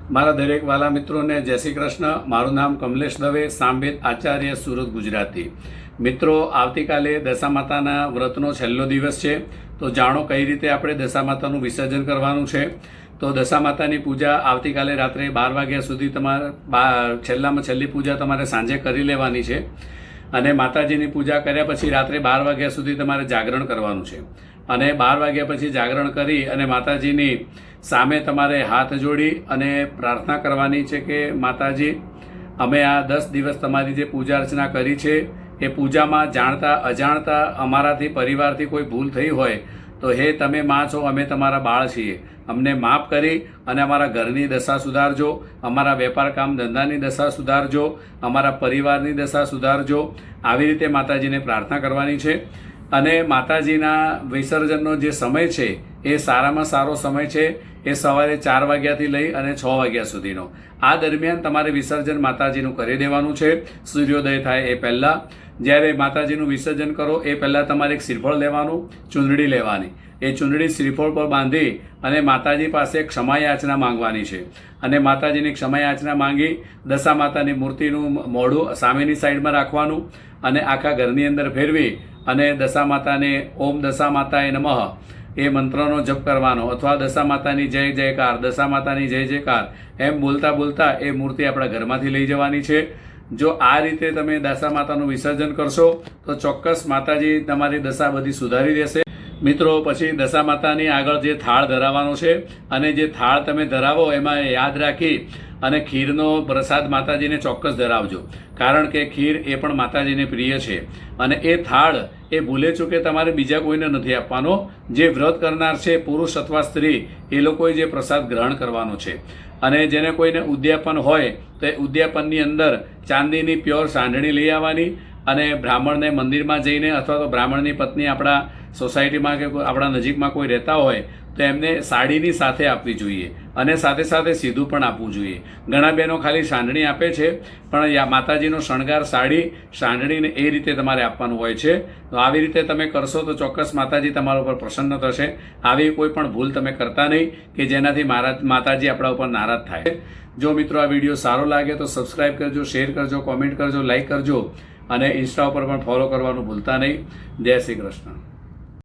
મારા દરેક વાલા મિત્રોને જય શ્રી કૃષ્ણ। મારું નામ કમલેશ દવે, સામવેદ આચાર્ય, સુરત, ગુજરાતી। મિત્રો, આવતીકાલે દશામાતાના વ્રતનો છેલ્લો દિવસ છે, તો જાણો કઈ રીતે આપણે દશામાતાનું વિસર્જન કરવાનું છે। તો દશામાતાની પૂજા આવતીકાલે રાત્રે 12 વાગ્યા સુધી તમારે છેલ્લામાં છેલ્લી પૂજા તમારે સાંજે કરી લેવાની છે અને માતાજીની પૂજા કર્યા પછી રાત્રે 12 વાગ્યા સુધી તમારે જાગરણ કરવાનું છે અને 12 વાગ્યા પછી જાગરણ કરી અને માતાજીની સામે તમારે હાથ જોડી અને પ્રાર્થના કરવાની છે કે માતાજી, અમે આ 10 દિવસ તમારી જે પૂજા અર્ચના કરી છે એ પૂજામાં જાણતા અજાણતા અમારાથી પરિવારથી કોઈ ભૂલ થઈ હોય તો હે તમે માં છો, અમે તમારા બાળ છીએ, અમને માફ કરી અને અમારા ઘરની દશા સુધારજો, અમારા વેપાર કામ ધંધાની દશા સુધારજો, અમારા પરિવારની દશા સુધારજો। આવી રીતે માતાજીને પ્રાર્થના કરવાની છે અને માતાજીના વિસર્જનનો જે સમય છે એ સારામાં સારો સમય છે, એ સવારે 4 વાગ્યાથી લઈ અને 6 વાગ્યા સુધીનો। આ દરમિયાન તમારે વિસર્જન માતાજીનું કરી દેવાનું છે સૂર્યોદય થાય એ પહેલાં। જ્યારે માતાજીનું વિસર્જન કરો એ પહેલાં તમારે એક શ્રીફળ લેવાનું, ચૂંદડી લેવાની, એ ચૂંદડી શ્રીફળ પર બાંધી અને માતાજી પાસે ક્ષમા યાચના માંગવાની છે અને માતાજીની ક્ષમા યાચના માંગી દશા માતાની મૂર્તિનું મોઢું સામેની સાઈડમાં રાખવાનું અને આખા ઘરની અંદર ફેરવી અને દશા માતાને ઓમ દશા માતાએ નમઃ એ મંત્રનો જપ કરવાનો અથવા દશા માતાની જય જયકાર, દશા માતાની જય જયકાર એમ બોલતા બોલતા એ મૂર્તિ આપણા ઘરમાંથી લઈ જવાની છે। જો આ રીતે તમે દશા માતાનું વિસર્જન કરશો તો ચોક્કસ માતાજી તમારી દશા બધી સુધારી દેશે। મિત્રો, પછી દશા માતાની આગળ જે થાળ ધરાવવાનો છે અને જે થાળ તમે ધરાવો એમાં યાદ રાખી અને ખીરનો પ્રસાદ માતાજીને ચોક્કસ ધરાવજો, કારણ કે ખીર એ પણ માતાજીને પ્રિય છે અને એ થાળ એ ભૂલે ચૂકે તમારે બીજા કોઈને નથી આપવાનો। જે વ્રત કરનાર છે પુરુષ અથવા સ્ત્રી એ લોકોએ જે પ્રસાદ ગ્રહણ કરવાનો છે અને જેને કોઈને ઉદ્યાપન હોય તો એ ઉદ્યાપનની અંદર ચાંદીની પ્યોર સાંઢણી લઈ આવવાની અને બ્રાહ્મણને મંદિરમાં જઈને અથવા તો બ્રાહ્મણની પત્ની આપણા સોસાયટીમાં કે આપણા નજીકમાં કોઈ રહેતા હોય તો એમને સાડીની સાથે આપવી જોઈએ અને સાથે સાથે સીધું પણ આપવું જોઈએ। ઘણા બહેનો ખાલી સાંઢણી આપે છે, પણ માતાજીનો શણગાર સાડી સાંઢણીને એ રીતે તમારે આપવાનું હોય છે। તો આવી રીતે તમે કરશો તો ચોક્કસ માતાજી તમારા ઉપર પ્રસન્ન થશે। આવી કોઈ પણ ભૂલ તમે કરતા નહીં કે જેનાથી માતાજી આપણા ઉપર નારાજ થાય। જો મિત્રો આ વિડીયો સારો લાગે તો સબસ્ક્રાઈબ કરજો, શેર કરજો, કોમેન્ટ કરજો, લાઈક કરજો અને ઇન્સ્ટા ઉપર પણ ફોલો કરવાનું ભૂલતા નહીં। જય શ્રી કૃષ્ણ।